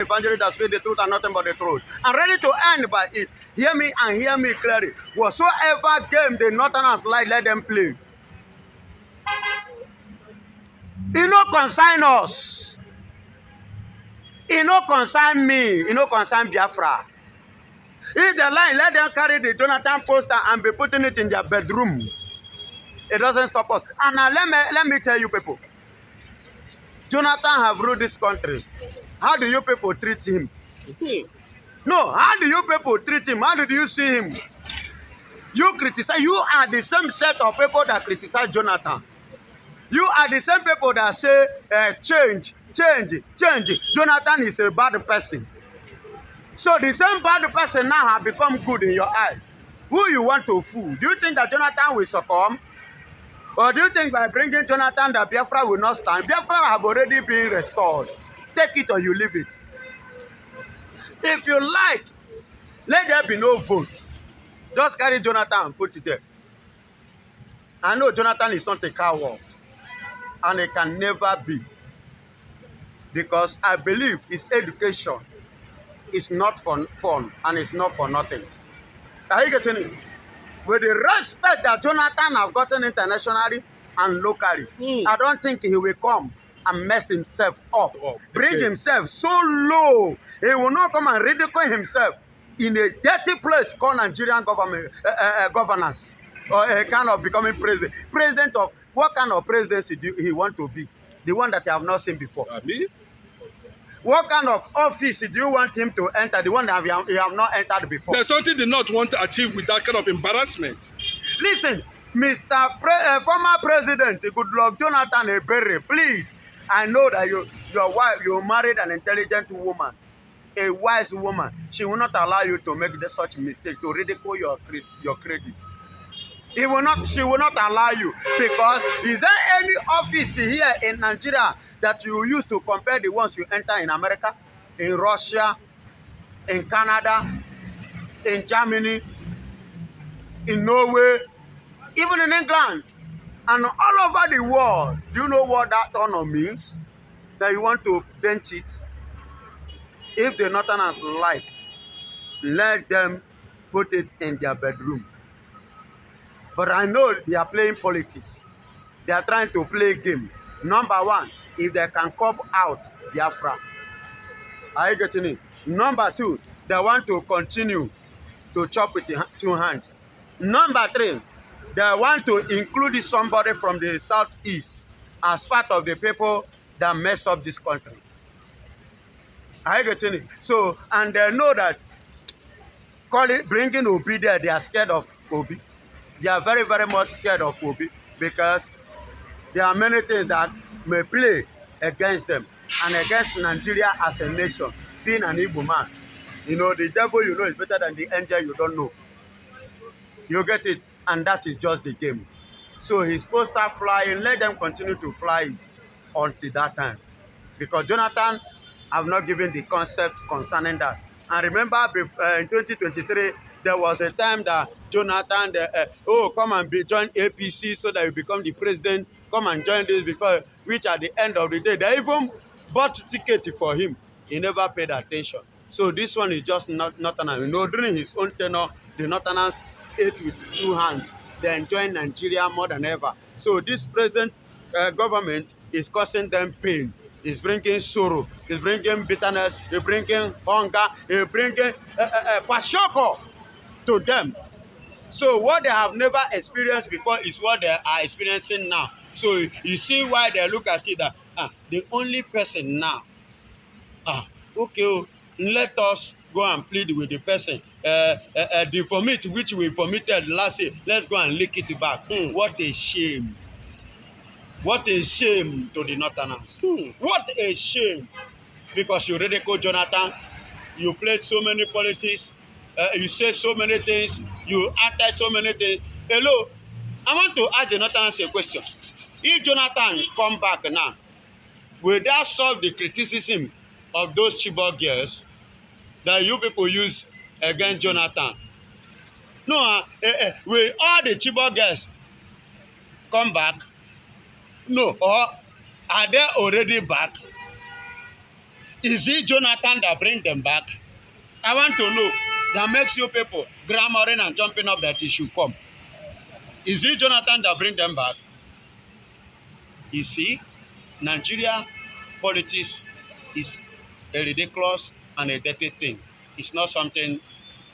evangelist that speak the truth and nothing but the truth. I'm ready to end by it. Hear me and hear me clearly. Whatsoever game the Northerners like, let them play. It no concern us. It no concern me. It no concern Biafra. If they like, let them carry the Jonathan poster and be putting it in their bedroom. It doesn't stop us. And now let me tell you people. Jonathan have ruled this country. How do you people treat him? No, how do you people treat him? How did you see him? You criticize. You are the same set of people that criticize Jonathan. You are the same people that say, change. Jonathan is a bad person. So the same bad person now has become good in your eyes. Who you want to fool? Do you think that Jonathan will succumb? Or do you think by bringing Jonathan that Biafra will not stand? Biafra have already been restored. Take it or you leave it. If you like, let there be no vote. Just carry Jonathan and put it there. I know Jonathan is not a coward. And it can never be. Because I believe his education is not for fun and it's not for nothing. Are you getting it? With the respect that Jonathan have gotten internationally and locally, I don't think he will come and mess himself up. Bring himself so low. He will not come and ridicule himself in a dirty place called Nigerian government governance. Or a kind of becoming president. President of what kind of presidency do he want to be? The one that you have not seen before. What kind of office do you want him to enter? The one that you have not entered before. There's something they not want to achieve with that kind of embarrassment. Listen, Mr. Former President Goodluck Jonathan Ebere, please. I know that your wife, you married an intelligent woman, a wise woman. She will not allow you to make such mistake, to ridicule your credit. She will not allow you, because is there any office here in Nigeria that you use to compare the ones you enter in America, in Russia, in Canada, in Germany, in Norway, even in England, and all over the world? Do you know what that honor means? That you want to dent it? If the Northerners like, let them put it in their bedroom. But I know they are playing politics. They are trying to play a game. Number one, if they can cop out Biafra. Are you getting it? Number two, they want to continue to chop with two hands. Number three, they want to include somebody from the southeast as part of the people that mess up this country. Are you getting it? So, and they know that bringing Obi there, they are scared of Obi. They are very, very much scared of Obi, because there are many things that may play against them and against Nigeria as a nation. Being an Igbo man, you know, the devil you know is better than the angel you don't know. You get it? And that is just the game. So he's supposed to start flying. Let them continue to fly it until that time. Because Jonathan have not given the concept concerning that. And remember, in 2023, there was a time that Jonathan, come and join APC so that you become the president. Come and join this, because which at the end of the day, they even bought ticket for him. He never paid attention. So this one is just Northerners. You know, during his own tenure, the Northerners ate with two hands. They enjoy Nigeria more than ever. So this present government is causing them pain. It's bringing sorrow. It's bringing bitterness. It's bringing hunger. It's bringing kwashiorkor to them. So what they have never experienced before is what they are experiencing now. So you see why they look at it that the only person now, okay, let us go and plead with the person. The vomit which we vomited last year, let's go and lick it back. What a shame. What a shame to the Northerners. What a shame. Because you ridicule Jonathan, you played so many politics, you said so many things, you acted so many things. Hello, I want to ask the Northerners a question. If Jonathan come back now, will that solve the criticism of those Chibok girls that you people use against Jonathan? No, will all the Chibok girls come back? No, or are they already back? Is it Jonathan that bring them back? I want to know. That makes you people clamoring and jumping up that he should come. Is it Jonathan that bring them back? You see, Nigeria politics is a ridiculous and a dirty thing. It's not something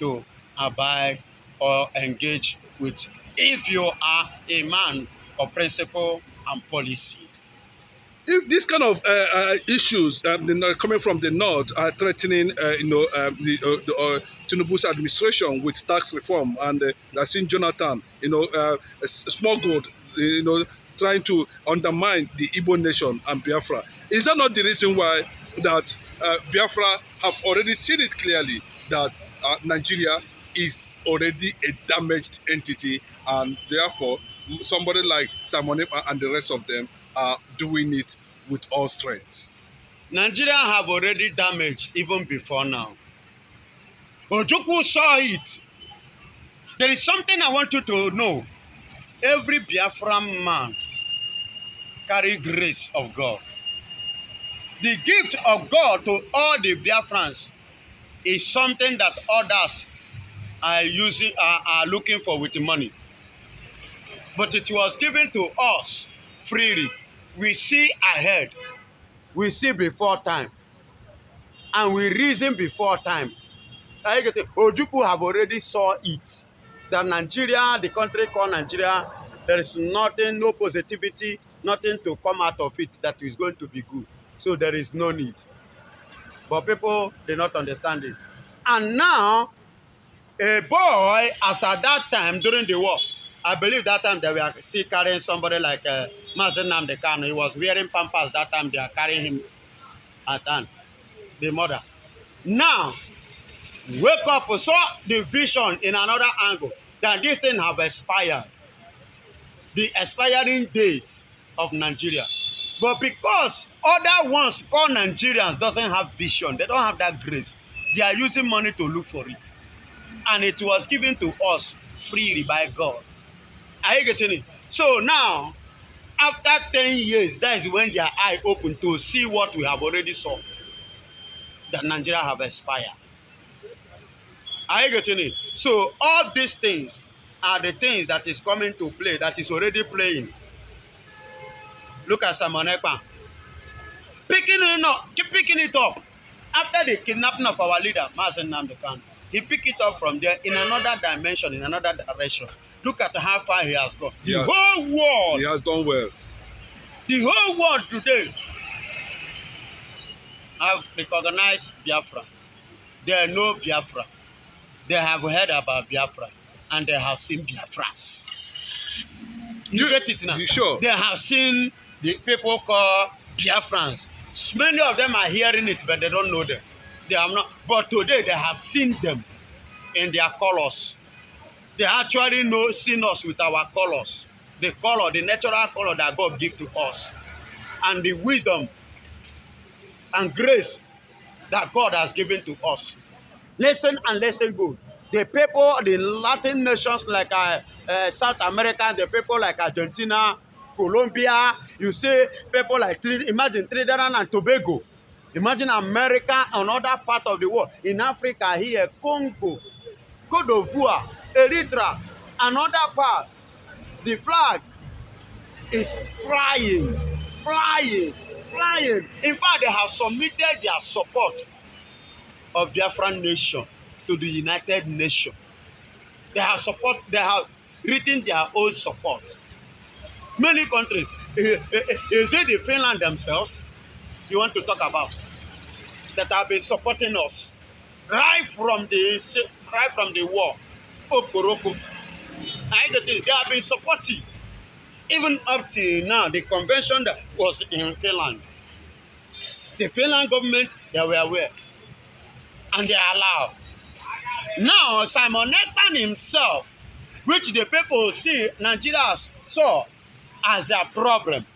to abide or engage with if you are a man of principle and policy. If this kind of issues coming from the north are threatening, the Tinubu's administration with tax reform, and I've seen Jonathan, small gold, trying to undermine the Igbo nation and Biafra. Is that not the reason why that Biafra have already seen it clearly that Nigeria is already a damaged entity, and therefore somebody like Simon Ekpa and the rest of them are doing it with all strength? Nigeria have already damaged even before now. Ojukwu saw it. There is something I want you to know. Every Biafran man carry grace of God. The gift of God to all the Biafrans is something that others are looking for with money. But it was given to us freely. We see ahead. We see before time. And we reason before time. Ojukwu have already saw it. That Nigeria, the country called Nigeria, there is nothing, no positivity, nothing to come out of it that is going to be good. So there is no need. But people, they not understand it. And now, a boy, as at that time during the war, I believe that time they were still carrying somebody like Mazen Nnamdi Kanu. He was wearing pampers that time. They are carrying him at hand, the mother. Now, wake up, saw the vision in another angle that this thing have expired. The expiring date of Nigeria. But because other ones called Nigerians doesn't have vision, they don't have that grace, they are using money to look for it. And it was given to us freely by God. Are you getting it? So now, after 10 years, that is when their eye open to see what we have already saw. That Nigeria have expired. Are you getting it? So all these things are the things that is coming to play, that is already playing. Look at Simon Ekpa. Picking it up. After the kidnapping of our leader, Mazen Nnamdi Kanu, he picked it up from there in another dimension, in another direction. Look at how far he has gone. The whole world. He has done well. The whole world today have recognized Biafra. They know Biafra. They have heard about Biafra. And they have seen Biafrans. You get it now? You sure? They have seen the people called Biafrans. Many of them are hearing it, but they don't know them. They have not. But today they have seen them in their colors. They actually seen us with our colors. The color, the natural color that God gives to us. And the wisdom and grace that God has given to us. Listen and listen good. The people, the Latin nations like South America, the people like Argentina, Colombia, you see people like, imagine Trinidad and Tobago. Imagine America and other part of the world. In Africa here, Congo, Cote d'Ivoire, Eritrea, another part. The flag is flying, flying, flying. In fact, they have submitted their support of Biafran nation to the United Nations. They have written their own support. Many countries, is it the Finland themselves you want to talk about that have been supporting us right from the war? They have been supporting even up to now. The convention that was in Finland, the Finland government, they were aware and they allowed. Now Simon Ekpa himself, which the people see Nigeria saw as a problem,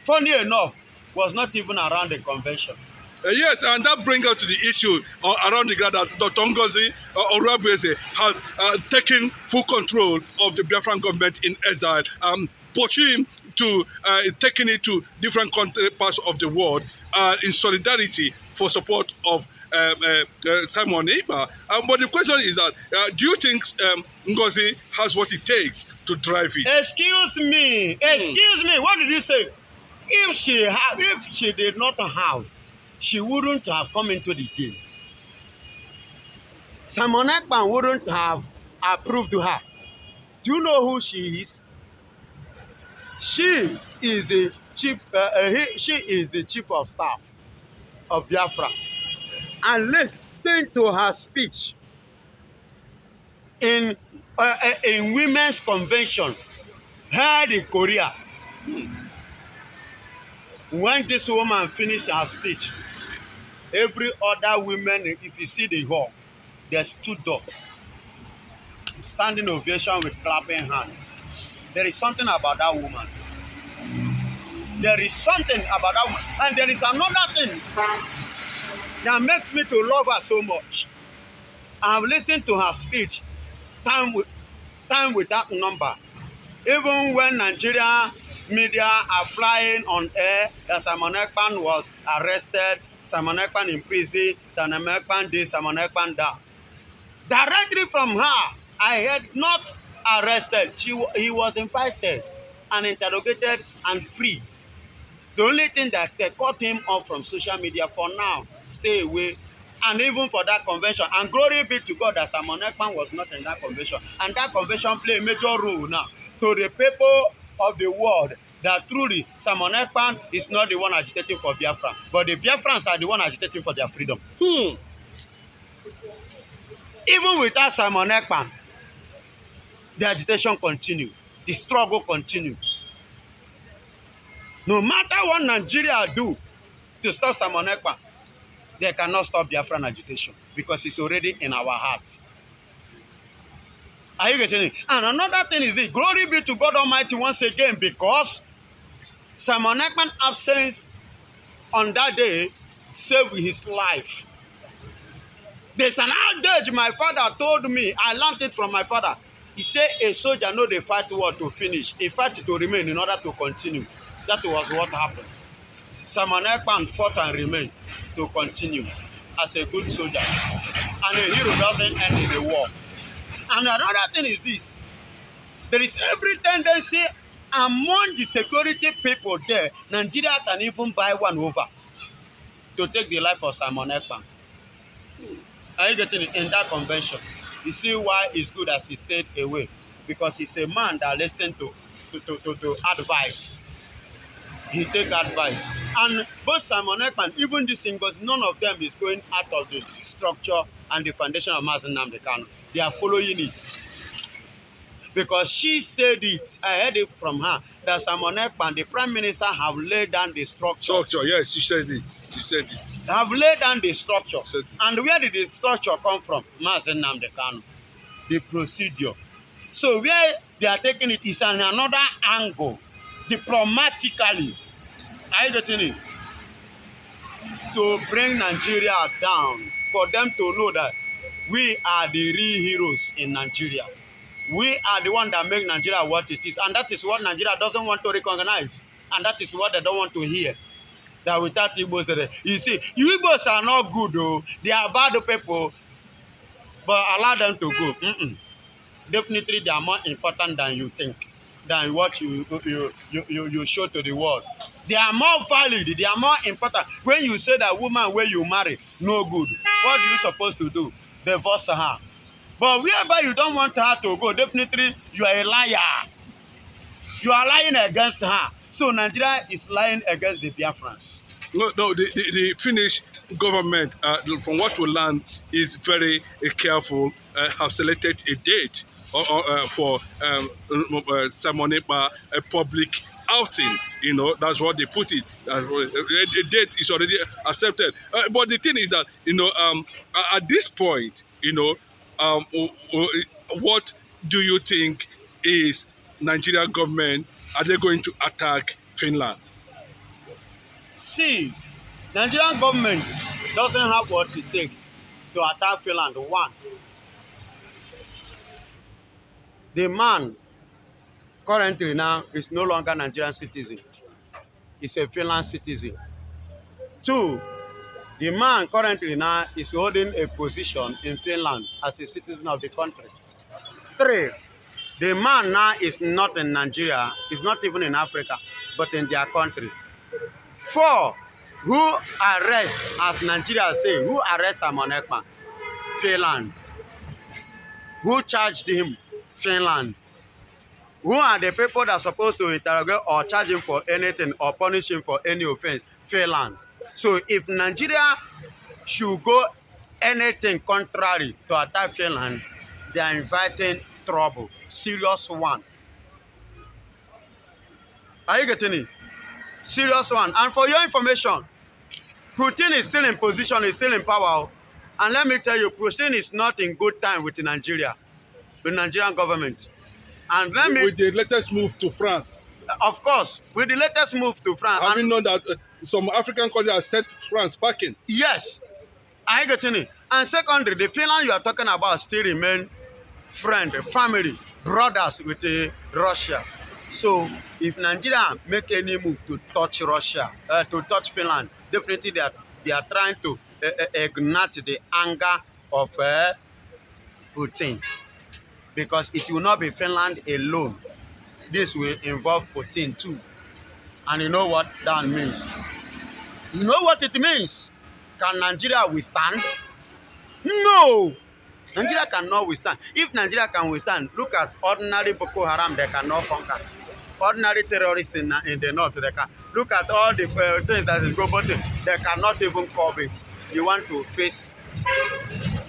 funny enough, was not even around the convention. Yes, and that brings us to the issue around the ground that Dr. Ngozi Oruabeze has taken full control of the Biafran government in exile. pursuing to taking it to different parts of the world in solidarity for support of Simon Ekpa. But the question is that do you think Ngozi has what it takes to drive it? Excuse me, what did you say? If she did not have, she wouldn't have come into the game. Simon Ekpa wouldn't have approved her. Do you know who she is? She is the she is the chief of staff of Biafra. And listen to her speech in women's convention held in Korea. When this woman finished her speech, every other women, if you see the hall, they stood up, standing ovation with clapping hand. There is something about that woman. There is something about that woman. And there is another thing that makes me to love her so much. I've listened to her speech time without number. Even when Nigeria media are flying on air that Simon Ekpa was arrested, Simon Ekpa in prison, Simon Ekpa this, Simon Ekpa that. Directly from her, I heard not arrested. He was invited and interrogated and free. The only thing that they cut him off from social media for now, stay away. And even for that convention, and glory be to God that Simon Ekpa was not in that convention. And that convention played a major role now to the people of the world that truly Simon Ekpa is not the one agitating for Biafra, but the Biafrans are the one agitating for their freedom. Even without Simon Ekpa, the agitation continues, the struggle continues. No matter what Nigeria do to stop Simon Ekpa, they cannot stop Biafran agitation because it's already in our hearts. Are you getting it? And another thing is this: glory be to God Almighty once again, because Simon Ekpan's absence on that day saved his life. There's an adage my father told me. I learned it from my father. He said, a soldier know the fight war to finish. A fight to remain in order to continue. That was what happened. Simon Ekpa fought and remained to continue as a good soldier. And a hero doesn't end in the war. And another thing is this: there is every tendency among the security people there, Nigeria can even buy one over to take the life of Simon Ekpa. Are you getting it? In that convention, you see why it's good as he stayed away, because he's a man that listens to advice. He take advice. And both Simon Ekpa and even the singles, none of them is going out of the structure and the foundation of Mazi Nnamdi Kanu. They are following it. Because she said it, I heard it from her, that Simon Ekpa and the Prime Minister have laid down the structure. Structure, yes, she said it. She said it. They have laid down the structure. And where did the structure come from? Mazi Nnamdi Kanu. The procedure. So where they are taking it is on another angle, diplomatically. Are you getting it? To bring Nigeria down, for them to know that we are the real heroes in Nigeria. We are the one that make Nigeria what it is. And that is what Nigeria doesn't want to recognize. And that is what they don't want to hear. That without Igbos, you see, you Igbos are not good, though. They are bad people. But allow them to go. Definitely, they are more important than you think, than what you show to the world. They are more valid. They are more important. When you say that woman where you marry, no good, what are you supposed to do? Divorce her. But wherever you don't want her to go, definitely you are a liar. You are lying against her. So Nigeria is lying against the Biafrans. No, the Finnish government, from what we learn, is very careful, have selected a date for Simon Ekpa, a public outing. You know, that's what they put it. A date is already accepted. But the thing is that, you know, at this point, you know, what do you think is Nigerian government? Are they going to attack Finland? See, Nigerian government doesn't have what it takes to attack Finland. One, the man currently now is no longer Nigerian citizen. He's a Finland citizen. 2, the man currently now is holding a position in Finland as a citizen of the country. 3, the man now is not in Nigeria, is not even in Africa, but in their country. 4, who arrest, as Nigeria say, who arrest Simon Ekman? Finland. Who charged him? Finland. Who are the people that are supposed to interrogate or charge him for anything or punish him for any offense? Finland. So if Nigeria should go anything contrary to attack Finland, they are inviting trouble. Serious one. Are you getting it? Serious one. And for your information, Putin is still in position, is still in power. And let me tell you, Putin is not in good time with Nigeria, the Nigerian government. And let me... With the latest move to France. Of course, with the latest move to France. Have you known that some African countries have set France backing? Yes. Are you getting it? And secondly, the Finland you are talking about still remain friend, family, brothers with Russia. So if Nigeria make any move to touch Russia, to touch Finland, definitely they are trying to ignite the anger of Putin. Because it will not be Finland alone. This will involve Putin too. And you know what that means? You know what it means? Can Nigeria withstand? No! Nigeria cannot withstand. If Nigeria can withstand, look at ordinary Boko Haram, they cannot conquer. Ordinary terrorists in the north, they can. Look at all the things that is going on, they cannot even cover it. You want to face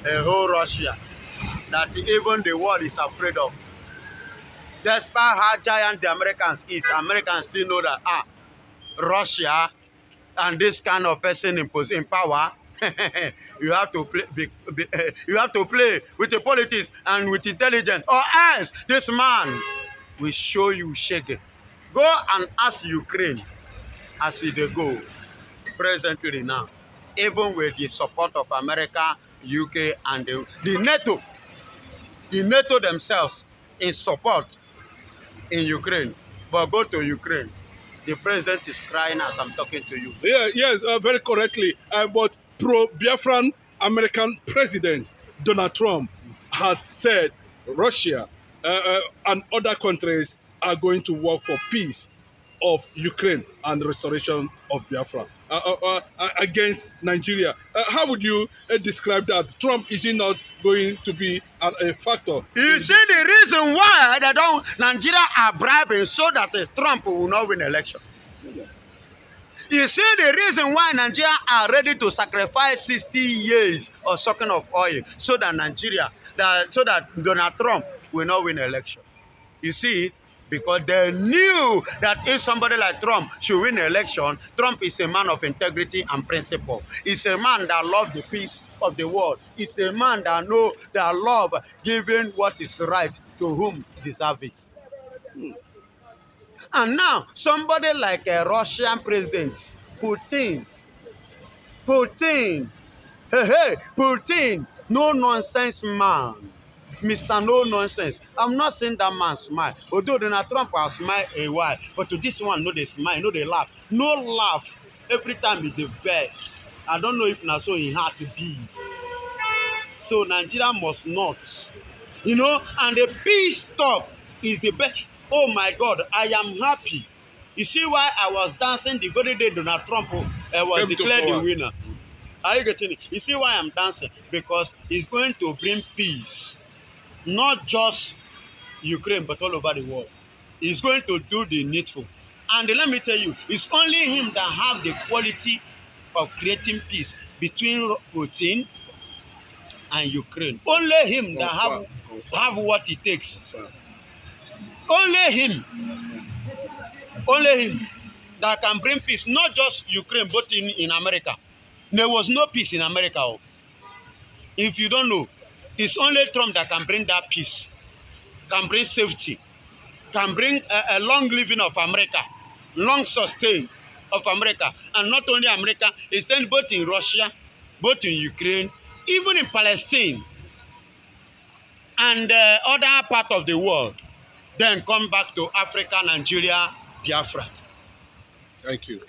a whole Russia that even the world is afraid of. Despite how giant the Americans still know that Russia and this kind of person in power, you have to play with the politics and with intelligence, or else this man will show you shaking. Go and ask Ukraine as they go presently now, even with the support of America, UK, and the NATO themselves in support in Ukraine. But go to Ukraine, the president is crying as I'm talking to you. Yeah, yes, very correctly. But pro-Biafran American President Donald Trump has said Russia and other countries are going to work for peace of Ukraine and restoration of Biafra against Nigeria. How would you describe that? Trump is he not going to be a factor? You see the reason why Nigeria are bribing so that Trump will not win election. You see the reason why Nigeria are ready to sacrifice 60 years of sucking of oil so that Donald Trump will not win election. You see, because they knew that if somebody like Trump should win an election, Trump is a man of integrity and principle. He's a man that loves the peace of the world. He's a man that loves giving what is right to whom deserves it. And now, somebody like a Russian president, Putin, no nonsense man. Mr. No Nonsense. I'm not saying that man smile. Although Donald Trump has smiled a while, but to this one, no they smile, no they laugh. No laugh. Every time is the best. I don't know if so it had to be. So Nigeria must not. You know, and the peace talk is the best. Oh my God, I am happy. You see why I was dancing the very day Donald Trump was declared the winner. Are you getting it? You see why I'm dancing? Because it's going to bring peace. Not just Ukraine, but all over the world. He's going to do the needful. And let me tell you, it's only him that has the quality of creating peace between Putin and Ukraine. Only him that have what it takes. Only him that can bring peace, not just Ukraine, but in America. There was no peace in America. If you don't know, it's only Trump that can bring that peace, can bring safety, can bring a long living of America, long sustain of America. And not only America, it's then both in Russia, both in Ukraine, even in Palestine, and other part of the world. then come back to Africa, Nigeria, Biafra. Thank you.